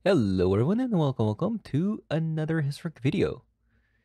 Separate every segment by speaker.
Speaker 1: Hello everyone and welcome to another historic video.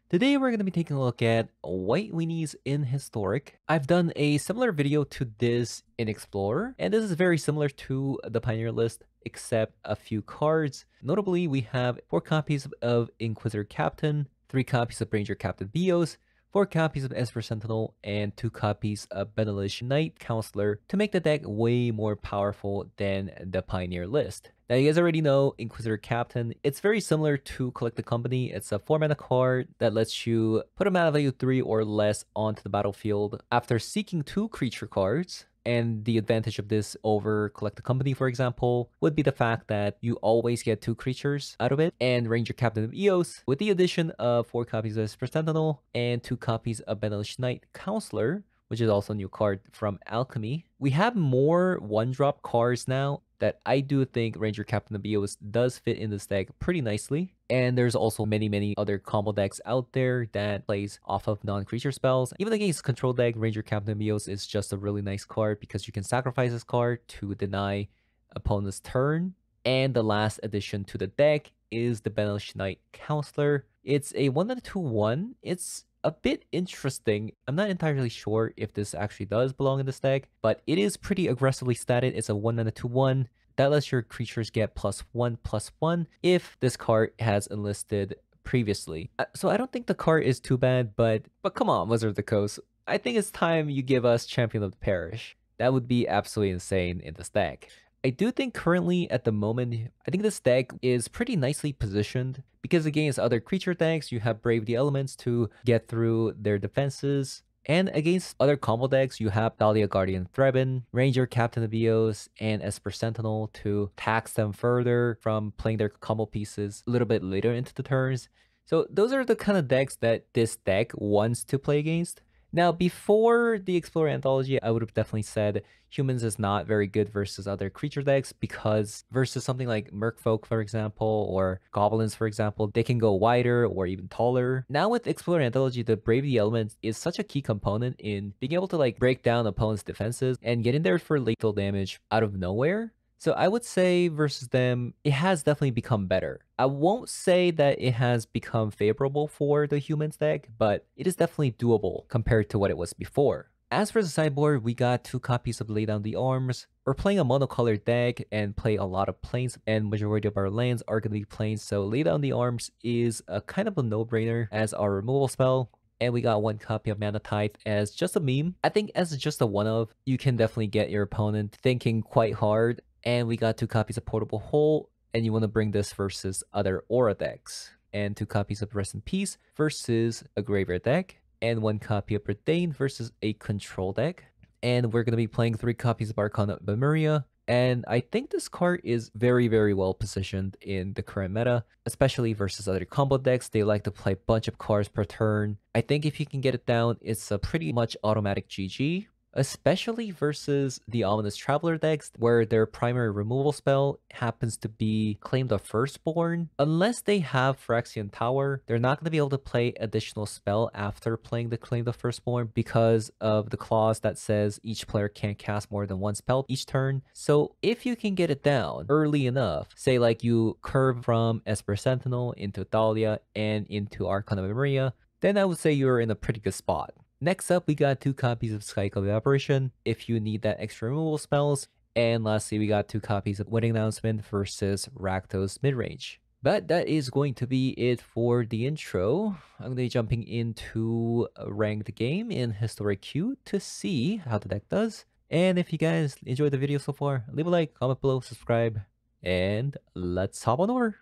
Speaker 1: Today we're going to be taking a look at white weenies in historic. I've done a similar video to this in Explorer, and this is very similar to the Pioneer list except a few cards. Notably, we have 4 copies of Inquisitor Captain, 3 copies of Ranger Captain Bios, 4 copies of Esper Sentinel, and 2 copies of Benelish Knight Counselor to make the deck way more powerful than the Pioneer list. Now you guys already know Inquisitor Captain. It's very similar to Collect the Company. It's a 4-mana card that lets you put a mana value 3 or less onto the battlefield after seeking 2 creature cards. And the advantage of this over Collect the Company, for example, would be the fact that you always get 2 creatures out of it. And Ranger Captain of Eos, with the addition of 4 copies of Esper Sentinel and 2 copies of Benelish Knight Counselor, which is also a new card from Alchemy. We have more 1-drop cards now that I do think Ranger Captain of Eos does fit in this deck pretty nicely. And there's also many other combo decks out there that plays off of non-creature spells. Even against control deck, Ranger Captain of Eos is just a really nice card because you can sacrifice this card to deny opponent's turn. And the last addition to the deck is the Benelish Knight Counselor. It's a 1-2-1. It's a bit interesting. I'm not entirely sure if this actually does belong in this deck, but it is pretty aggressively statted. It's a 1-2-1 that lets your creatures get +1/+1 if this card has enlisted previously. So I don't think the card is too bad, but come on, Wizard of the Coast. I think it's time you give us Champion of the Parish. That would be absolutely insane in this deck. I do think currently at the moment, I think this deck is pretty nicely positioned because against other creature decks, you have Brave the Elements to get through their defenses. And against other combo decks, you have Thalia Guardian Threaten, Ranger Captain of Eos, and Esper Sentinel to tax them further from playing their combo pieces a little bit later into the turns. So those are the kind of decks that this deck wants to play against. Now, before the Explorer Anthology, I would have definitely said Humans is not very good versus other creature decks because versus something like Merfolk, for example, or Goblins, for example, they can go wider or even taller. Now with Explorer Anthology, the Brave the Elements is such a key component in being able to break down opponents' defenses and get in there for lethal damage out of nowhere. So I would say versus them, it has definitely become better. I won't say that it has become favorable for the Humans deck, but it is definitely doable compared to what it was before. As for the sideboard, we got 2 copies of Lay Down the Arms. We're playing a monocolored deck and play a lot of planes, and majority of our lands are going to be planes, so Lay Down the Arms is a kind of a no-brainer as our removal spell. And we got 1 copy of Mana Tithe as just a meme. I think as just a one-of, you can definitely get your opponent thinking quite hard. And we got 2 copies of Portable Hole, and you want to bring this versus other Aura decks. And 2 copies of Rest in Peace versus a Graveyard deck. And 1 copy of Predain versus a Control deck. And we're going to be playing 3 copies of Arcana of Lemuria. And I think this card is very well positioned in the current meta, especially versus other combo decks. They like to play a bunch of cards per turn. I think if you can get it down, it's a pretty much automatic GG. Especially versus the Ominous Traveler decks, where their primary removal spell happens to be Claim the Firstborn. Unless they have Phyrexian Tower, they're not going to be able to play additional spell after playing the Claim the Firstborn because of the clause that says each player can't cast more than 1 spell each turn. So if you can get it down early enough, say you curve from Esper Sentinel into Thalia and into Arcana of Memoria, then I would say you're in a pretty good spot. Next up, we got 2 copies of Cycle of Evaporation if you need that extra removal spells. And lastly, we got 2 copies of Wedding Announcement versus Rakdos Midrange. But that is going to be it for the intro. I'm going to be jumping into a ranked game in Historic Q to see how the deck does. And if you guys enjoyed the video so far, leave a like, comment below, subscribe, and let's hop on over.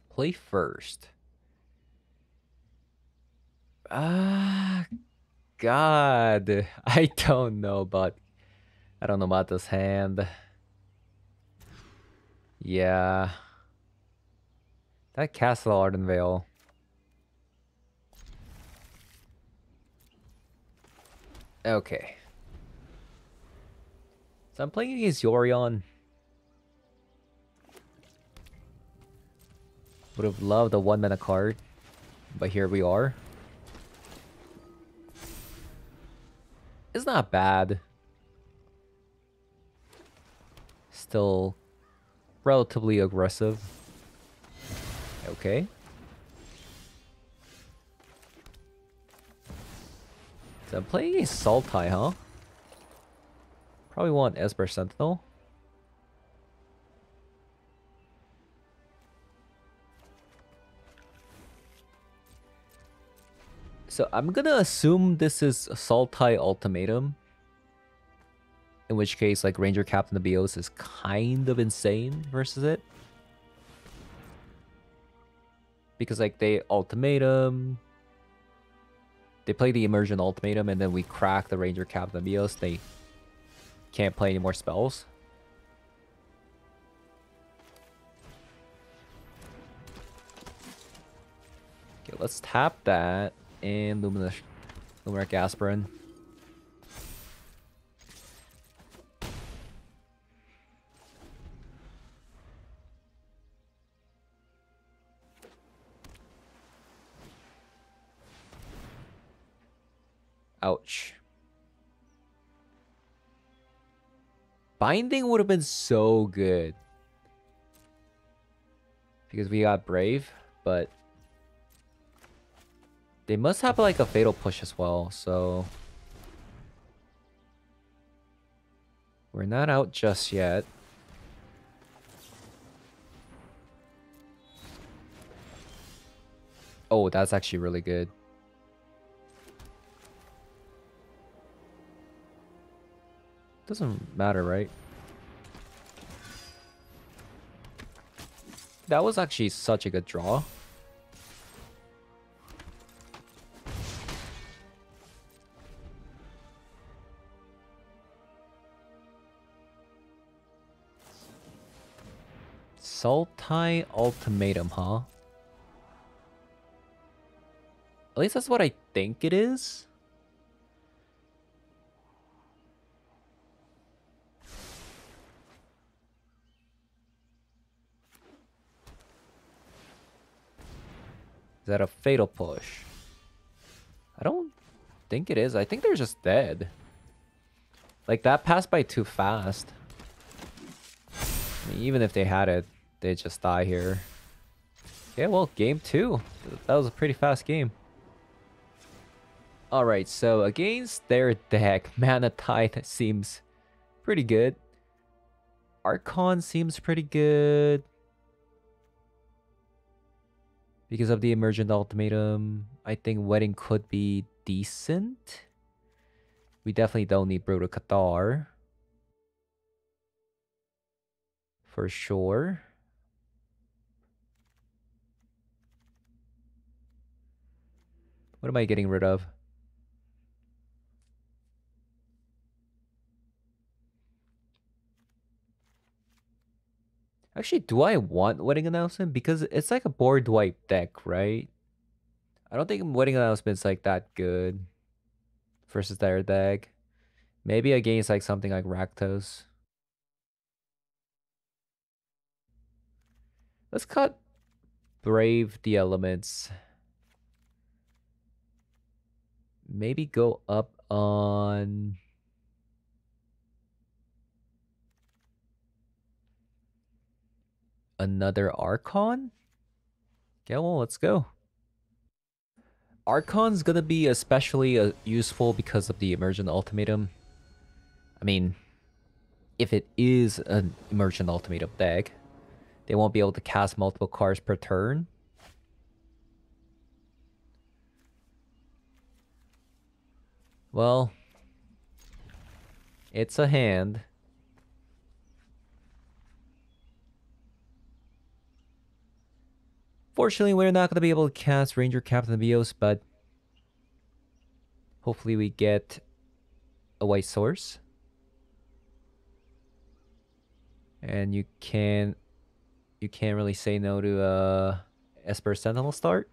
Speaker 1: Play first. God. I don't know about this hand. Yeah. That Castle Ardenvale. Okay. So I'm playing against Yorion. Would have loved a 1-mana card, but here we are. It's not bad. Still relatively aggressive. Okay. So I'm playing a Sultai, huh? Probably want Esper Sentinel. So I'm gonna assume this is Sultai Ultimatum. In which case, like, Ranger Captain of Bios is kind of insane versus it. Because, like, they Ultimatum. They play the Immersion Ultimatum, and then we crack the Ranger Captain of Bios. They can't play any more spells. Okay, let's tap that. And Luminarch Aspirin. Ouch. Binding would have been so good. Because we got Brave, but they must have like a Fatal Push as well, so we're not out just yet. Oh, that's actually really good. Doesn't matter, right? That was actually such a good draw. Sultai Ultimatum, huh? At least that's what I think it is. Is that a Fatal Push? I don't think it is. I think they're just dead. Like, that passed by too fast. I mean, even if they had it, they'd just die here. Yeah, well, game 2. That was a pretty fast game. Alright, so against their deck, Mana Tithe seems pretty good. Archon seems pretty good. Because of the Emergent Ultimatum, I think Wedding could be decent. We definitely don't need Brutal Cathar. For sure. What am I getting rid of? Actually, do I want Wedding Announcement? Because it's like a board wipe deck, right? I don't think Wedding Announcement's like that good versus their deck. Maybe against like something like Rakdos. Let's cut Brave the Elements. Maybe go up on another Archon? Yeah, well, let's go. Archon's gonna be especially useful because of the Emergent Ultimatum. I mean, if it is an Emergent Ultimatum deck, they won't be able to cast multiple cards per turn. Well, it's a hand. Fortunately, we're not going to be able to cast Ranger Captain Bios, but hopefully we get a white source. And you can't really say no to Esper Sentinel start.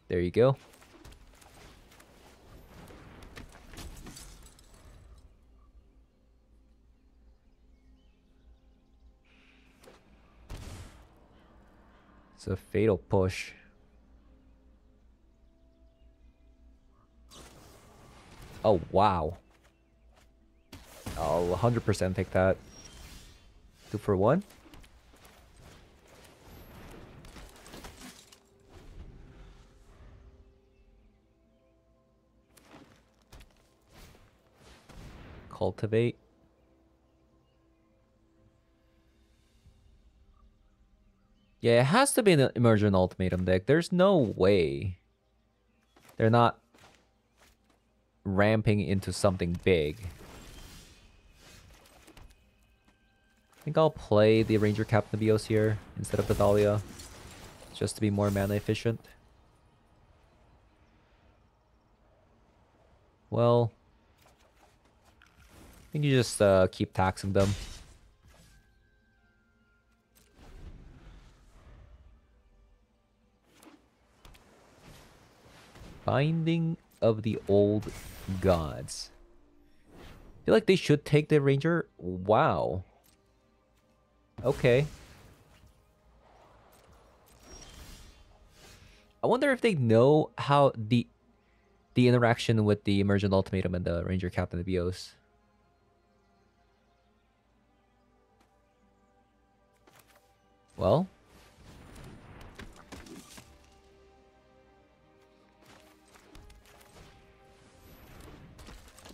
Speaker 1: There you go. It's a Fatal Push. Oh, wow. I'll 100% take that. 2 for 1. Cultivate. Yeah, it has to be an Immersion Ultimatum deck. There's no way they're not ramping into something big. I think I'll play the Ranger Captain Bios here instead of the Dahlia, just to be more mana efficient. Well, I think you just keep taxing them. Binding of the Old Gods. I feel like they should take the Ranger. Wow. Okay. I wonder if they know how the interaction with the Emergent Ultimatum and the Ranger Captain Bios. Well.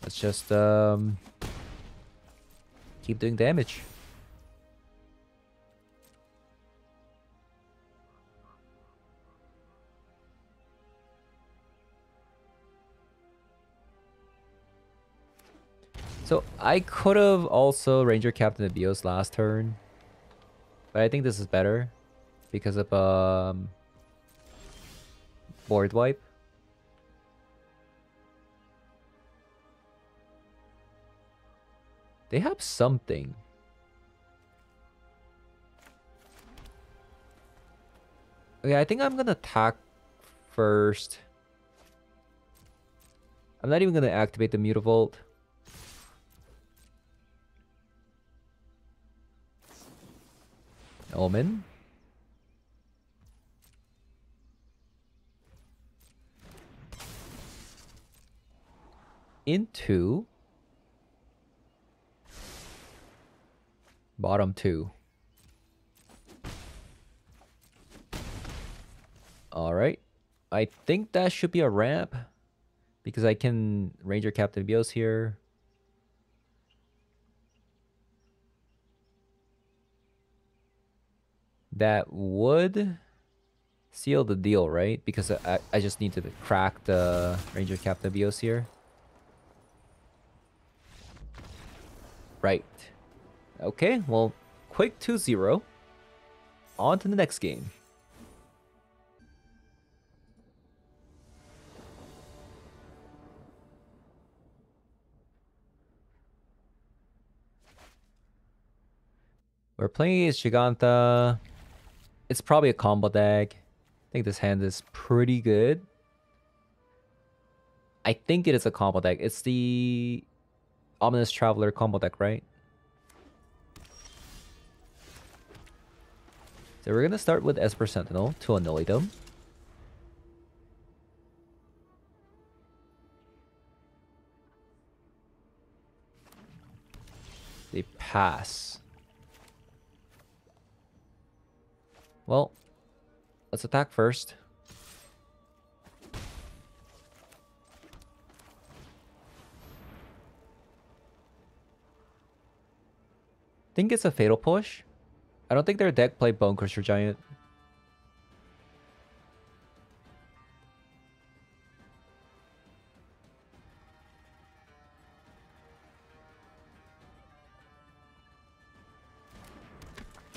Speaker 1: Let's just keep doing damage. So I could have also Ranger Captain Bios last turn, but I think this is better because of board wipe. They have something. Okay, I think I'm gonna attack first. I'm not even gonna activate the Mutavault. Omen. Into bottom 2. Alright. I think that should be a ramp. Because I can Ranger Captain Bios here. That would seal the deal, right? Because I just need to crack the Ranger Captain Bios here. Right. Okay, well, quick 2-0. On to the next game. We're playing against Giganta. It's probably a combo deck. I think this hand is pretty good. I think it is a combo deck. It's the Ominous Traveler combo deck, right? So we're gonna start with Esper Sentinel to annihilate them. They pass. Well, let's attack first. Think it's a Fatal Push. I don't think their deck played Bone Crusher Giant.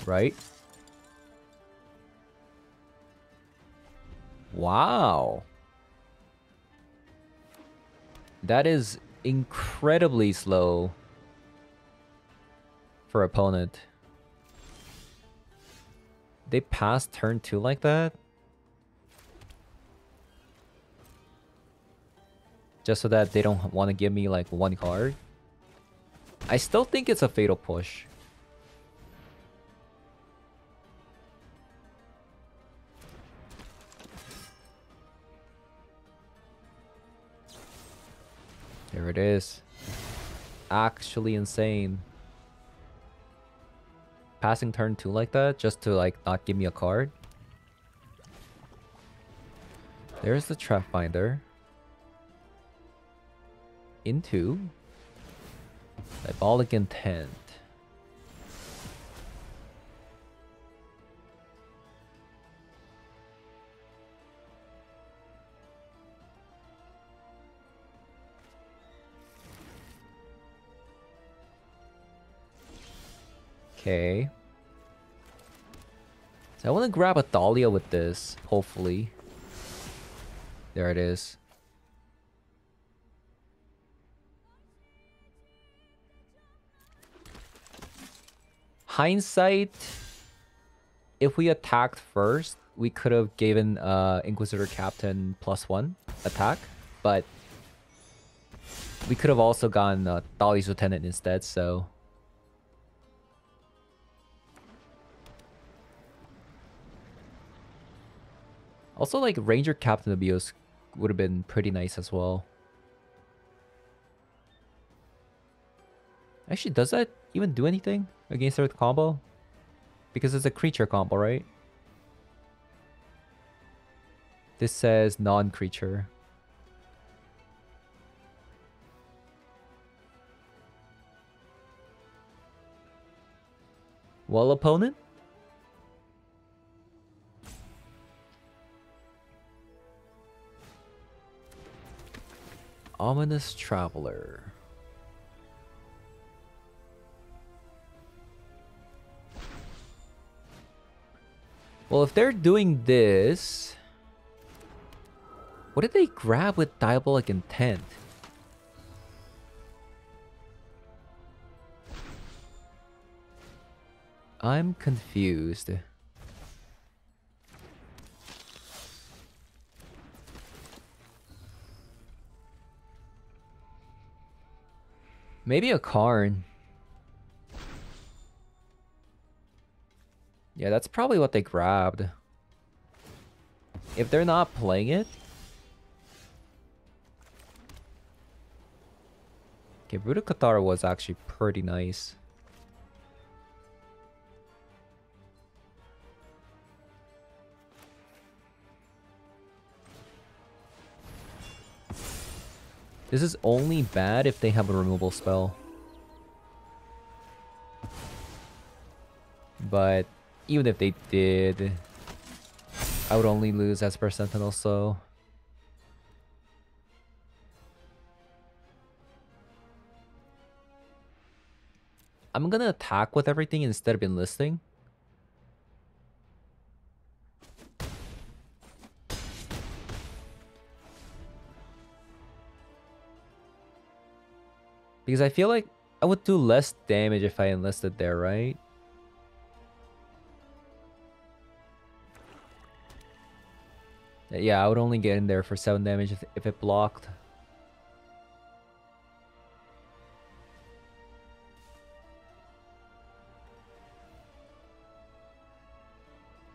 Speaker 1: Right? Wow. That is incredibly slow for opponent. They pass turn 2 like that? Just so that they don't want to give me like 1 card? I still think it's a Fatal Push. There it is. actually insane. Passing turn 2 like that just to like not give me a card. There's the trap finder. Into Diabolic Intent. Okay. So I want to grab a Dahlia with this, hopefully. There it is. Hindsight, if we attacked first, we could have given Inquisitor Captain +1 attack, but we could have also gotten Dahlia's Lieutenant instead, so... Also, like, Ranger Captain of Bios would have been pretty nice as well. Actually, does that even do anything against Earth combo? Because it's a creature combo, right? This says non-creature. Well, opponent? Ominous Traveler. Well, if they're doing this... What did they grab with Diabolic Intent? I'm confused. Maybe a Karn. Yeah, that's probably what they grabbed. If they're not playing it... Okay, Brood of Cathar was actually pretty nice. This is only bad if they have a removal spell. But even if they did, I would only lose Esper Sentinel, so... I'm gonna attack with everything instead of enlisting. Because I feel like I would do less damage if I enlisted there, right? Yeah, I would only get in there for 7 damage if it blocked.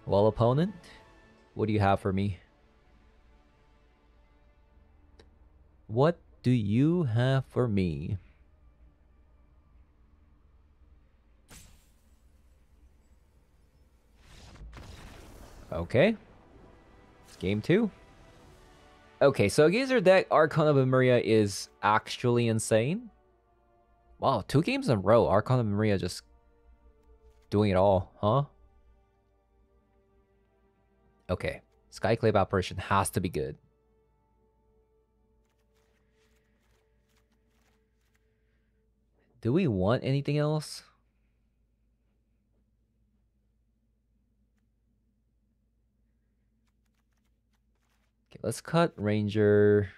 Speaker 1: Well, opponent, what do you have for me? What do you have for me? Okay. It's game 2. Okay, so against their deck, Archon of Emeria is actually insane. Wow, 2 games in a row. Archon of Emeria just doing it all, huh? Okay. Skyclave Apparition has to be good. Do we want anything else? Okay, let's cut Ranger.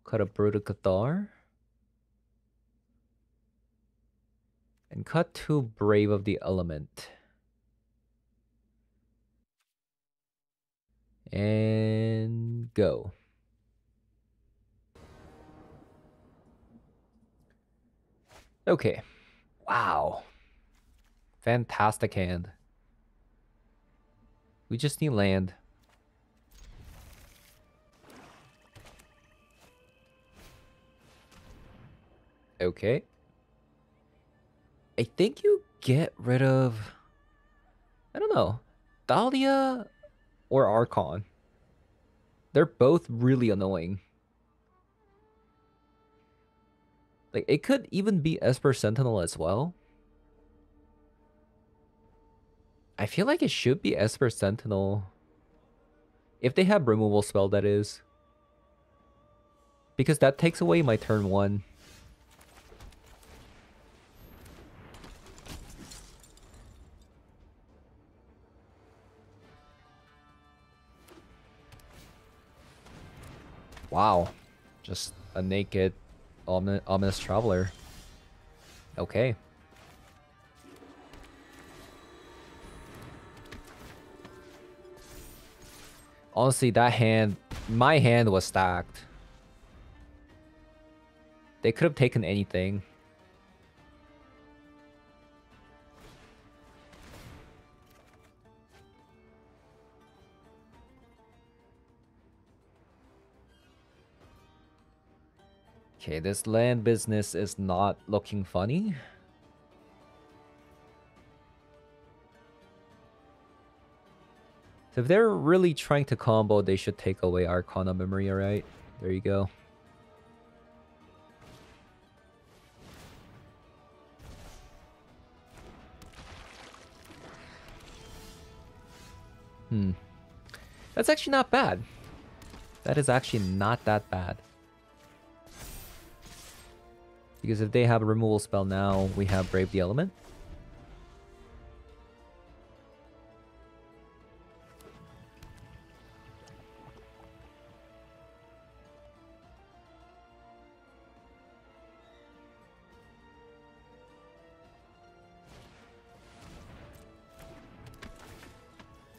Speaker 1: Cut a Brood of Cathar. And cut 2 Brave of the Element. And go. Okay. Wow. Fantastic hand. We just need land. Okay. I think you get rid of... I don't know. Dahlia or Archon. They're both really annoying. Like, it could even be Esper Sentinel as well. I feel like it should be Esper Sentinel. If they have removal spell, that is. Because that takes away my turn 1. Wow. Just a naked ominous traveler. Okay. Honestly, that hand... My hand was stacked. They could have taken anything. Okay, this land business is not looking funny. So if they're really trying to combo, they should take away Arcana Memory, alright? There you go. That's actually not bad. That is actually not that bad. Because if they have a removal spell now, we have Brave the Element.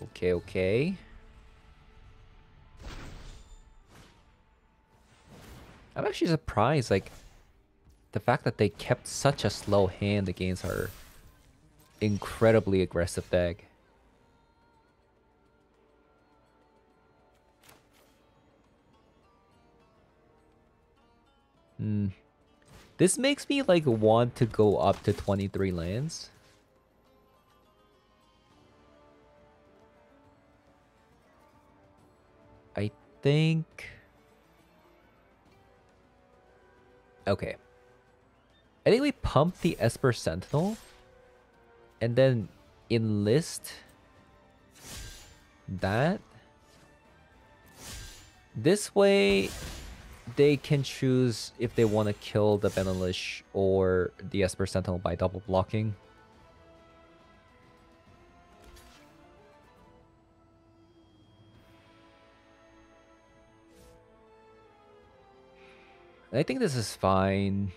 Speaker 1: Okay, okay. I'm actually surprised, like, the fact that they kept such a slow hand against our incredibly aggressive deck. This makes me, like, want to go up to 23 lands. I think... Okay. I think we pump the Esper Sentinel and then enlist that. This way, they can choose if they want to kill the Benelish or the Esper Sentinel by double blocking. I think this is fine.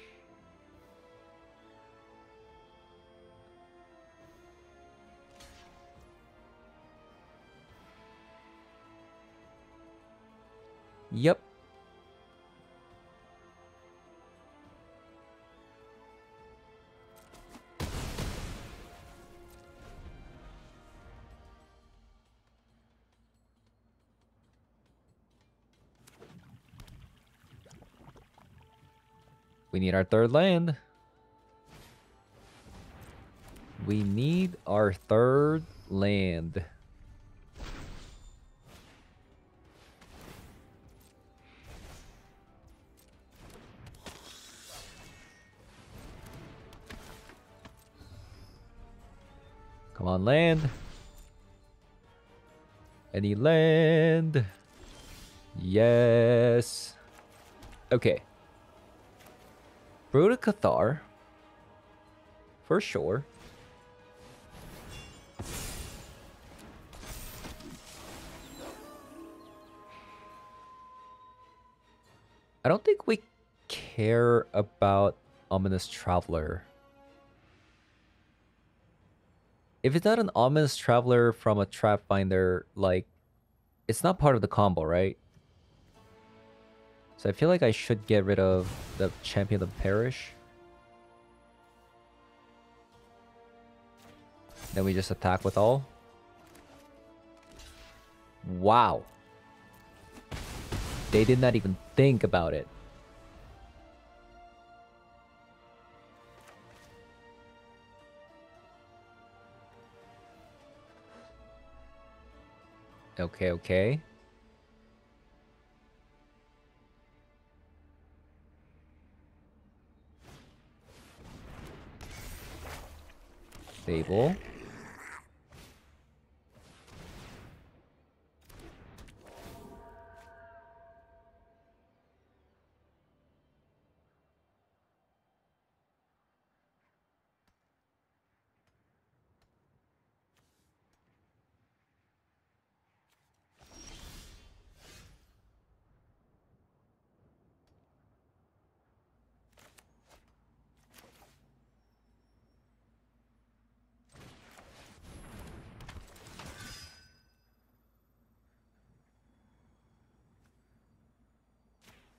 Speaker 1: Yep. We need our third land. We need our third land. Come on, land. Any land. Yes. Okay. Brood of Cathar. For sure. I don't think we care about Ominous Traveler. If it's not an Ominous Traveler from a Trap Finder, like, it's not part of the combo, right? So I feel like I should get rid of the Champion of Parish. Then we just attack with all. Wow. They did not even think about it. Okay, okay. Stable.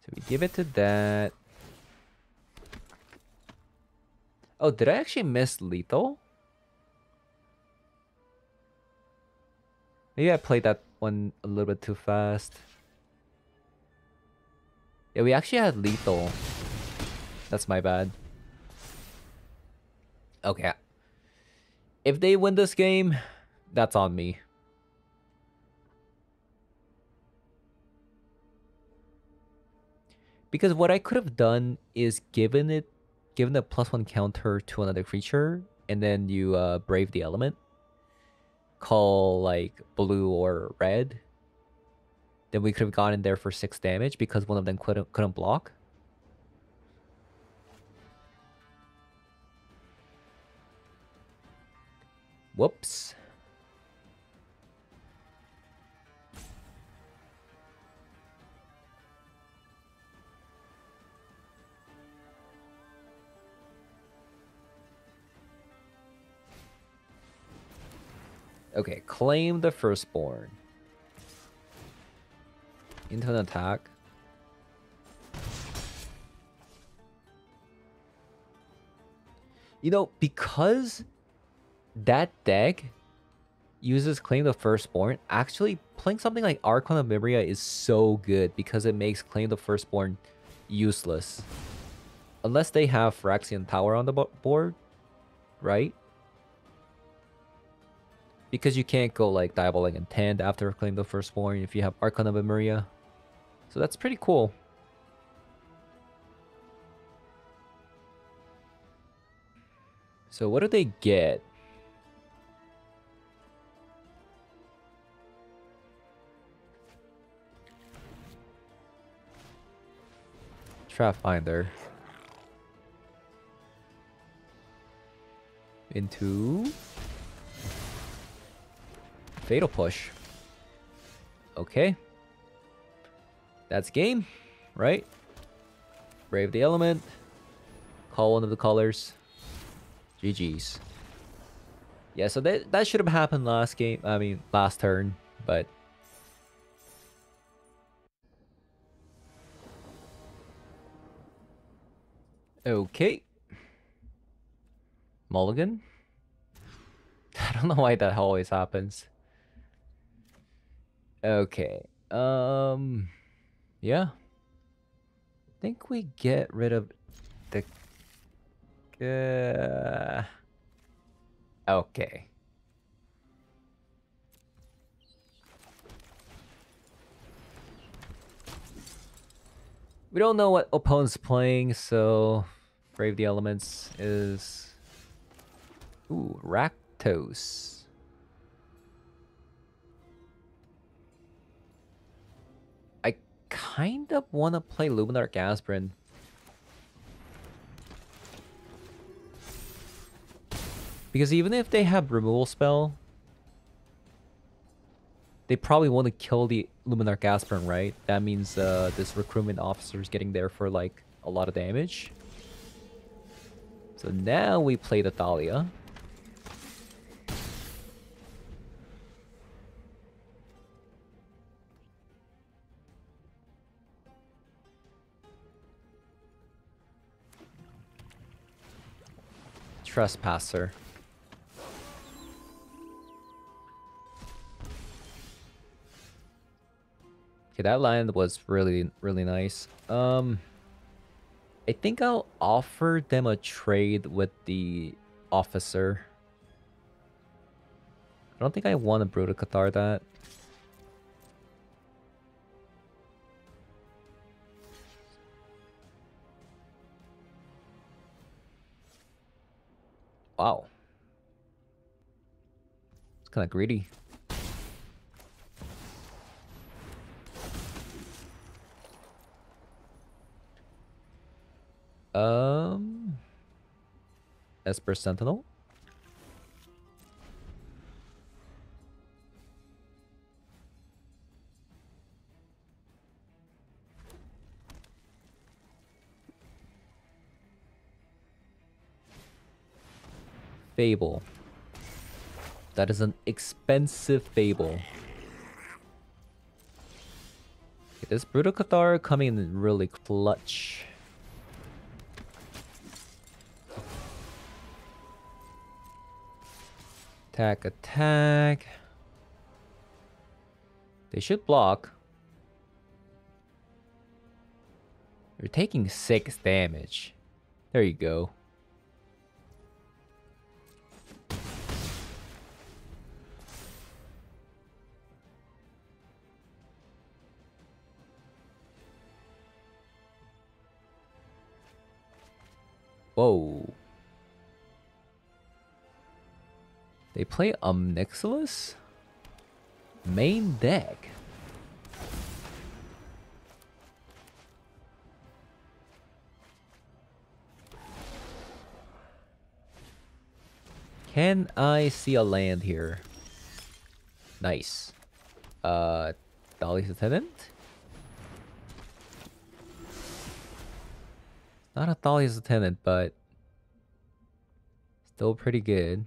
Speaker 1: So we give it to that. Oh, did I actually miss lethal? Maybe I played that one a little bit too fast. Yeah, we actually had lethal. That's my bad. Okay. If they win this game, that's on me. Because what I could have done is given a +1 counter to another creature, and then you brave the element. Call like blue or red. Then we could have gone in there for 6 damage because one of them couldn't block. Whoops. Okay, claim the firstborn. Into an attack. You know, because that deck uses Claim the Firstborn, actually playing something like Archon of Memoria is so good because it makes Claim the Firstborn useless. Unless they have Phyrexian Tower on the board, right? Because you can't go like Diabolic Intent after Claim the Firstborn if you have Archon of Memoria. So that's pretty cool. So what do they get? Trapfinder. Into Fatal Push. Okay. That's game, right? Brave the element. Call one of the colors. GG's. Yeah, so that should have happened last game. I mean, last turn, but... Okay. Mulligan? I don't know why that always happens. Okay. Yeah. I think we get rid of the... Okay. We don't know what opponent's playing, so... Brave the Elements is... Ooh, Rakdos. I kind of want to play Luminarch Aspirin. Because even if they have removal spell, they probably want to kill the Luminarch Aspirin, right? That means this recruitment officer is getting there for like a lot of damage. So now we play the Thalia. Trespasser. Okay, that land was really, really nice. I think I'll offer them a trade with the officer. I don't think I want to Brutal Cathar that. Wow. It's kind of greedy. Esper Sentinel. Fable. That is an expensive Fable. Okay, this Brutal Cathar coming in really clutch. Attack, attack. They should block. You're taking 6 damage. There you go. Whoa. They play Omnixilus? Main deck. Can I see a land here? Nice. Dolly's Attendant? Not a Dolly's Attendant, but still pretty good.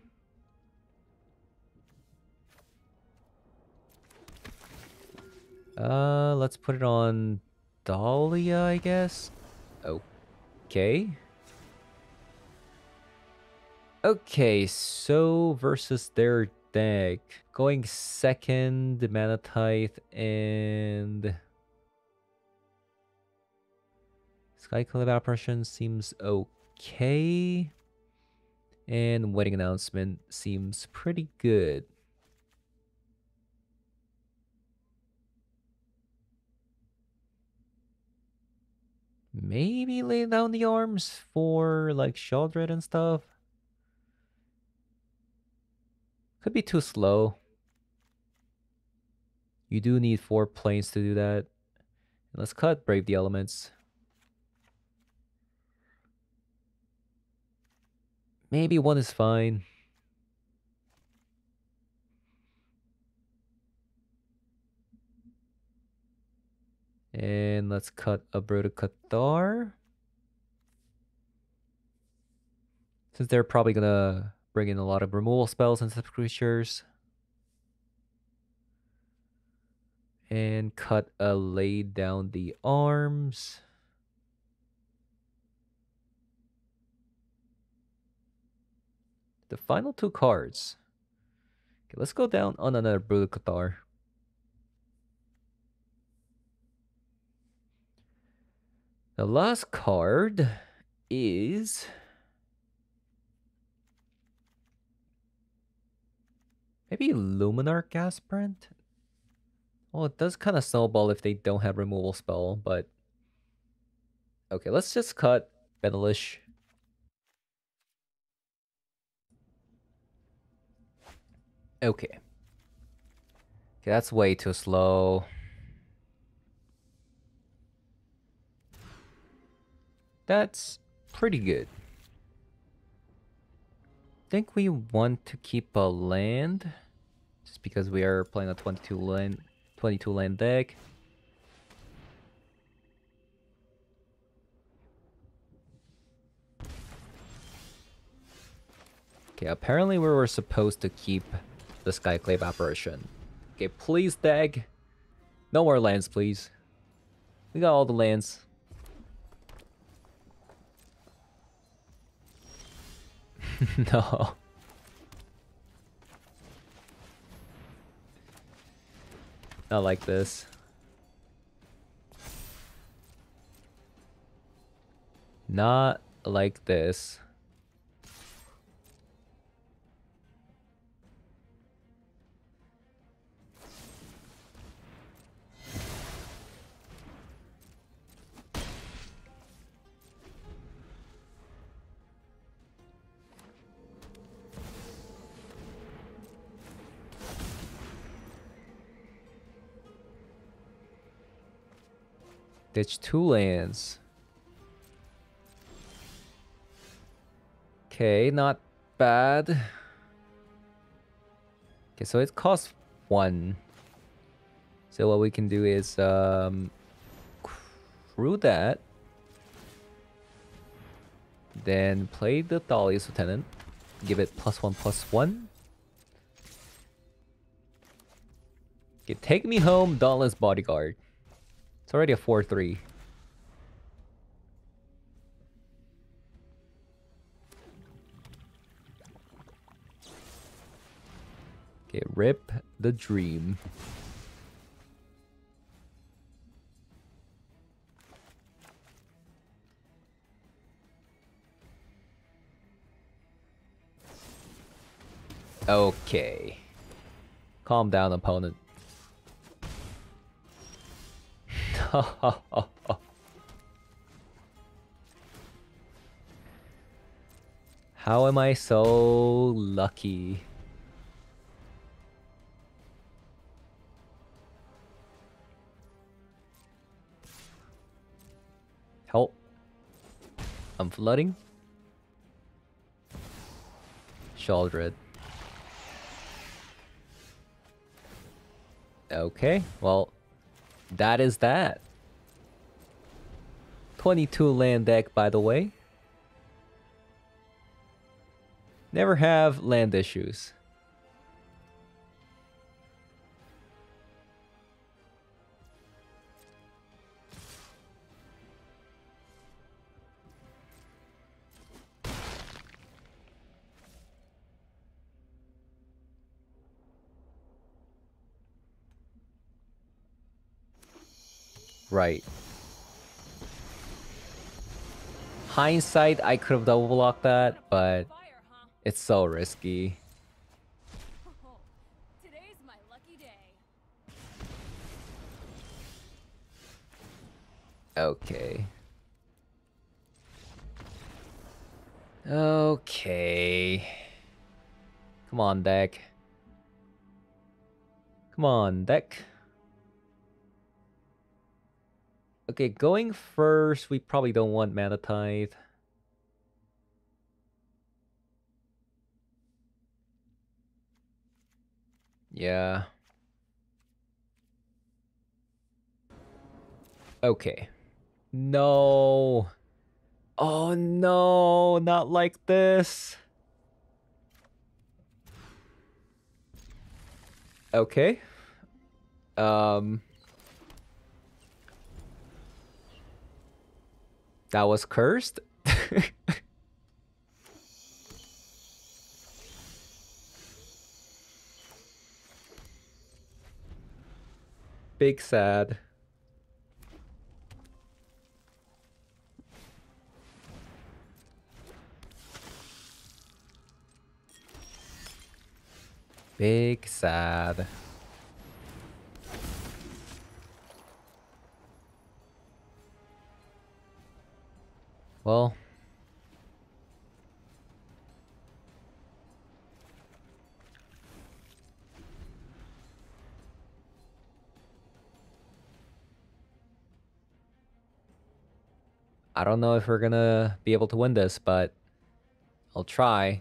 Speaker 1: Let's put it on Dahlia, I guess. Okay. Okay, so versus their deck. Going second, Manatite, and Skyclave Apparition seems okay. And Wedding Announcement seems pretty good. Maybe lay down the arms for like Sheldred and stuff. Could be too slow. You do need 4 planes to do that. And let's cut Brave the Elements. Maybe 1 is fine. And let's cut a Broda Cathar. Since they're probably gonna bring in a lot of removal spells and such creatures. And cut a Lay Down the Arms. The final 2 cards. Okay, let's go down on another Broda Cathar. The last card is maybe Luminar Gasprint? Well, it does kind of snowball if they don't have removal spell, but okay, let's just cut Benelish. Okay. Okay, that's way too slow. That's pretty good. Think we want to keep a land just because we are playing a 22 land deck. Okay, apparently we were supposed to keep the Skyclave Apparition. Okay, please, deck. No more lands, please. We got all the lands. No. Not like this. Not like this. Ditch 2 lands. Okay, not bad. Okay, so it costs 1. So what we can do is crew that. Then play the Thalia's Lieutenant. Give it +1/+1. Okay, take me home, Dauntless Bodyguard. It's already a 4/3. Okay, rip the dream. Okay. Calm down, opponent. How am I so lucky? Help. I'm flooding. Shaldred. Okay, well, that is that. 22 land deck, by the way. Never have land issues. Right. Hindsight, I could have double blocked that, but it's so risky.
Speaker 2: Today's my lucky day.
Speaker 1: Okay. Okay. Come on, deck. Come on, deck. Okay, going first, we probably don't want Mana Tithe. Yeah. Okay. No. Oh no, not like this. Okay. That was cursed. Big sad. Big sad. Well, I don't know if we're gonna be able to win this, but I'll try.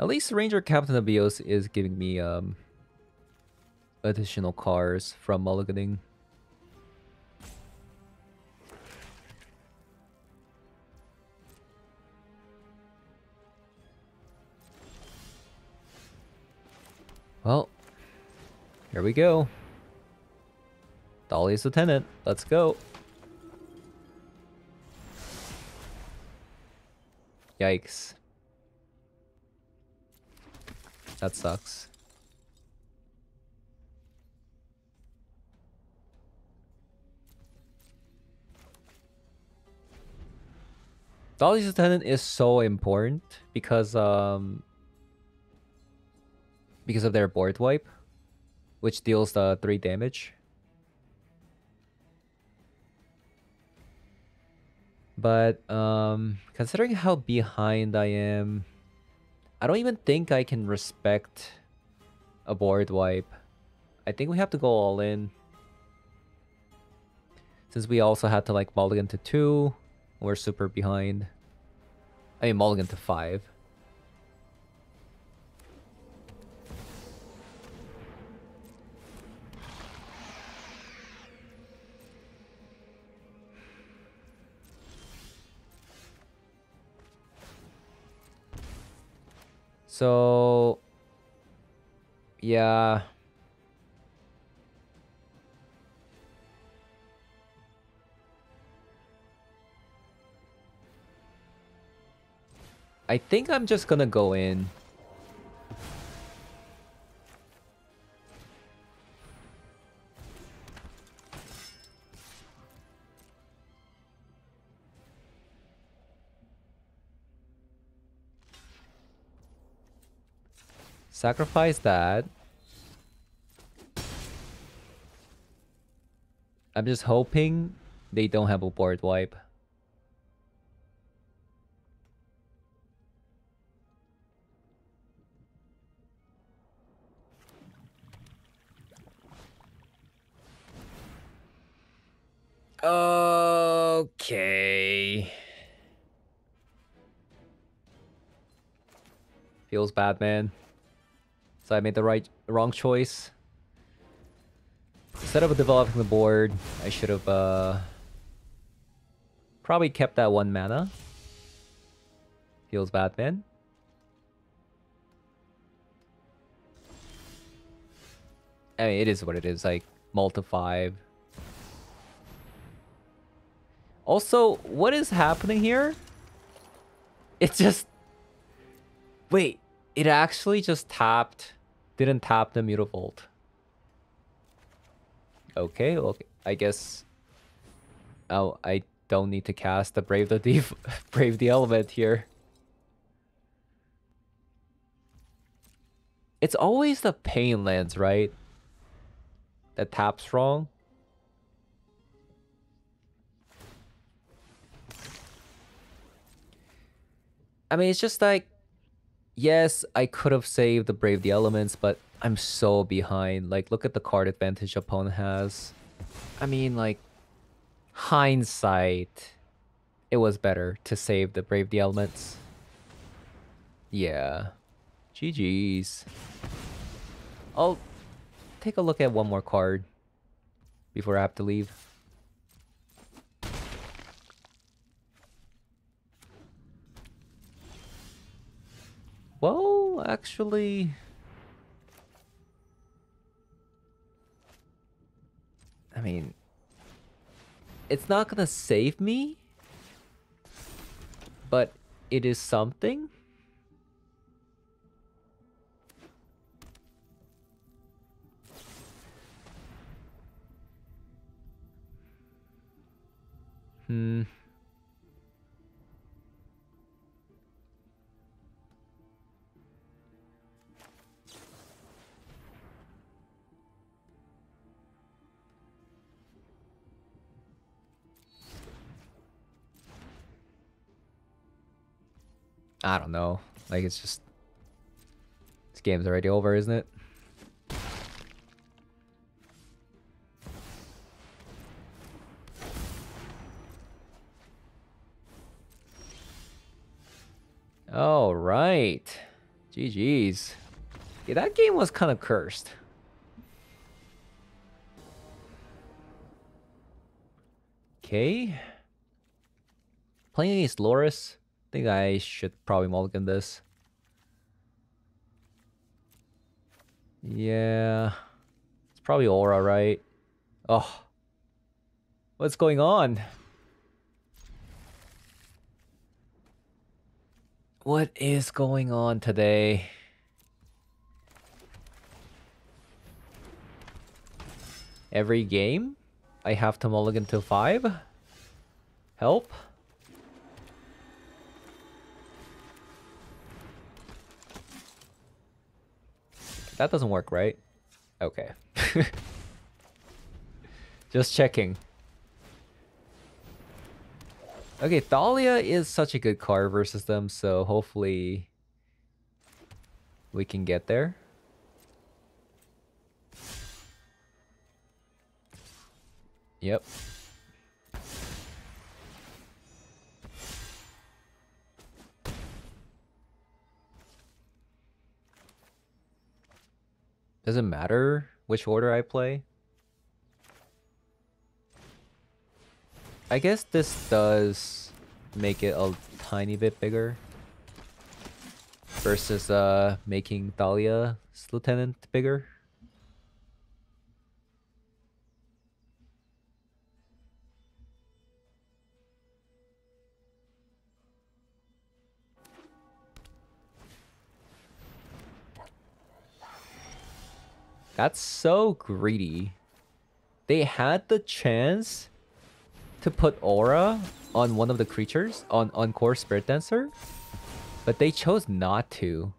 Speaker 1: At least Ranger Captain Abios is giving me additional cars from mulliganing. Well, here we go. Dolly's Lieutenant. Let's go. Yikes. That sucks. Dolly's Lieutenant is so important because of their board wipe, which deals 3 damage. But considering how behind I am, I don't even think I can respect a board wipe. I think we have to go all in. Since we also had to like mulligan to 2, we're super behind. I mean mulligan to 5. So yeah. I think I'm just gonna go in. Sacrifice that. I'm just hoping they don't have a board wipe. Okay. Feels bad, man. So I made the wrong choice. Instead of developing the board, I should have probably kept that 1 mana. Feels bad, man. I mean, it is what it is. Like, multi 5. Also, what is happening here? It just... Wait, it actually just tapped... Didn't tap the Mutavault. Okay, well, I guess... Oh, I don't need to cast the Brave Brave the Element here. It's always the pain lands, right? That taps wrong. I mean, it's just like... Yes, I could have saved the Brave the Elements, but I'm so behind. Like, look at the card advantage opponent has. I mean, like, hindsight, it was better to save the Brave the Elements. Yeah. GG's. I'll take a look at one more card before I have to leave. Well, actually... I mean... It's not gonna save me, but it is something. I don't know. Like, it's just... This game's already over, isn't it? All right. GG's. Yeah, that game was kind of cursed. Okay. Playing against Loris. I think I should probably mulligan this. Yeah. It's probably Aura, right? Oh. What's going on? What is going on today? Every game, I have to mulligan to 5? Help? That doesn't work, right? Okay. Just checking. Okay, Thalia is such a good card versus them, so hopefully we can get there. Yep. Doesn't matter which order I play. I guess this does make it a tiny bit bigger versus making Thalia's lieutenant bigger. That's so greedy. They had the chance to put Aura on one of the creatures, on Core Spirit Dancer, but they chose not to.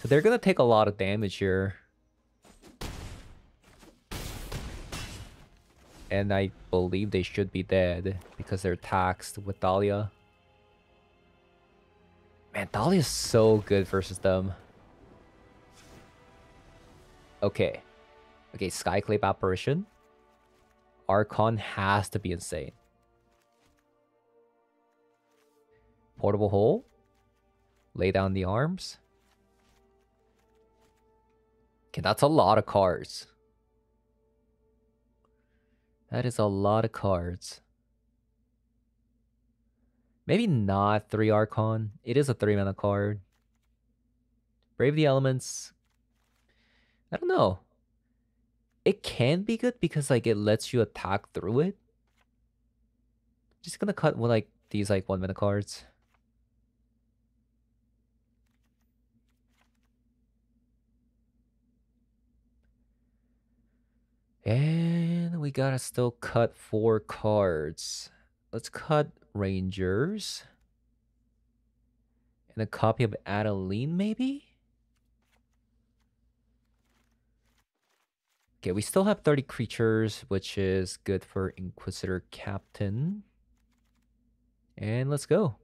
Speaker 1: So they're gonna take a lot of damage here. And I believe they should be dead because they're taxed with Dahlia. Man, Dahlia is so good versus them. Okay. Okay, Skyclave Apparition. Archon has to be insane. Portable Hole. Lay down the arms. Okay, that's a lot of cards. That is a lot of cards. Maybe not 3 Archon. It is a 3-mana card. Brave the Elements. I don't know. It can be good because like it lets you attack through it. Just gonna cut with like these like 1-mana cards. And we gotta still cut 4 cards. Let's cut Rangers. And a copy of Adeline, maybe? Okay, we still have 30 creatures, which is good for Inquisitor Captain. And let's go.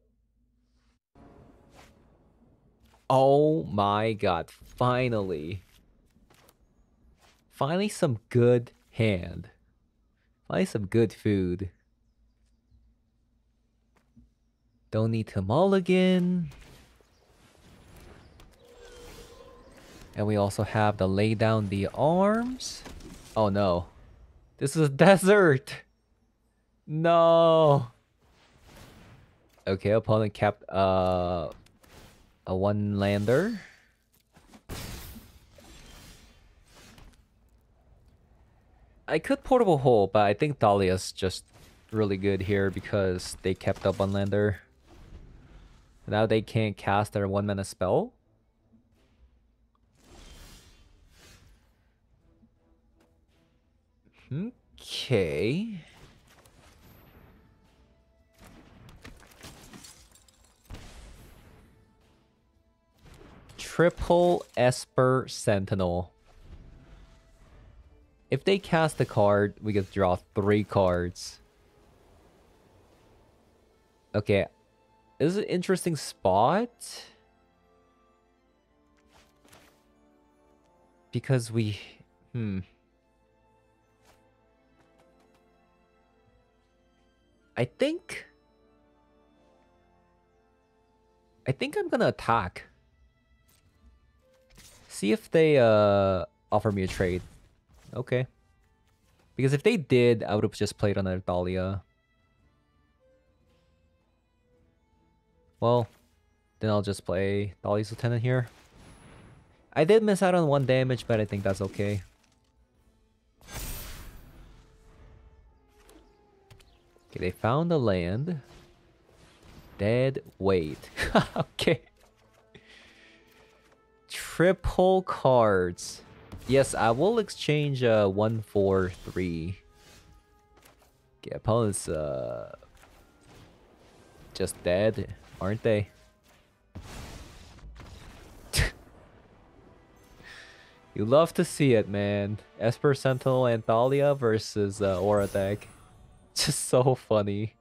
Speaker 1: Oh my god, finally. Finally some good hand. Finally some good food. Don't need to mulligan. And we also have the lay down the arms. Oh no. This is a desert. No. Okay, opponent kept a 1-lander. I could Portable Hole, but I think Dahlia's just really good here because they kept up 1-lander. Now they can't cast their 1-mana spell. Okay. Triple Esper Sentinel. If they cast a card, we get to draw 3 cards. Okay. This is an interesting spot. Because we... I think I'm gonna attack. See if they offer me a trade. Okay. Because if they did, I would have just played another Dahlia. Well, then I'll just play Dahlia's Lieutenant here. I did miss out on 1 damage, but I think that's okay. Okay, they found the land. Dead weight. Okay. Triple cards. Yes, I will exchange 1 for 3. Okay, opponents just dead, aren't they? You love to see it, man. Esper Sentinel and Thalia versus Aura deck. Just so funny.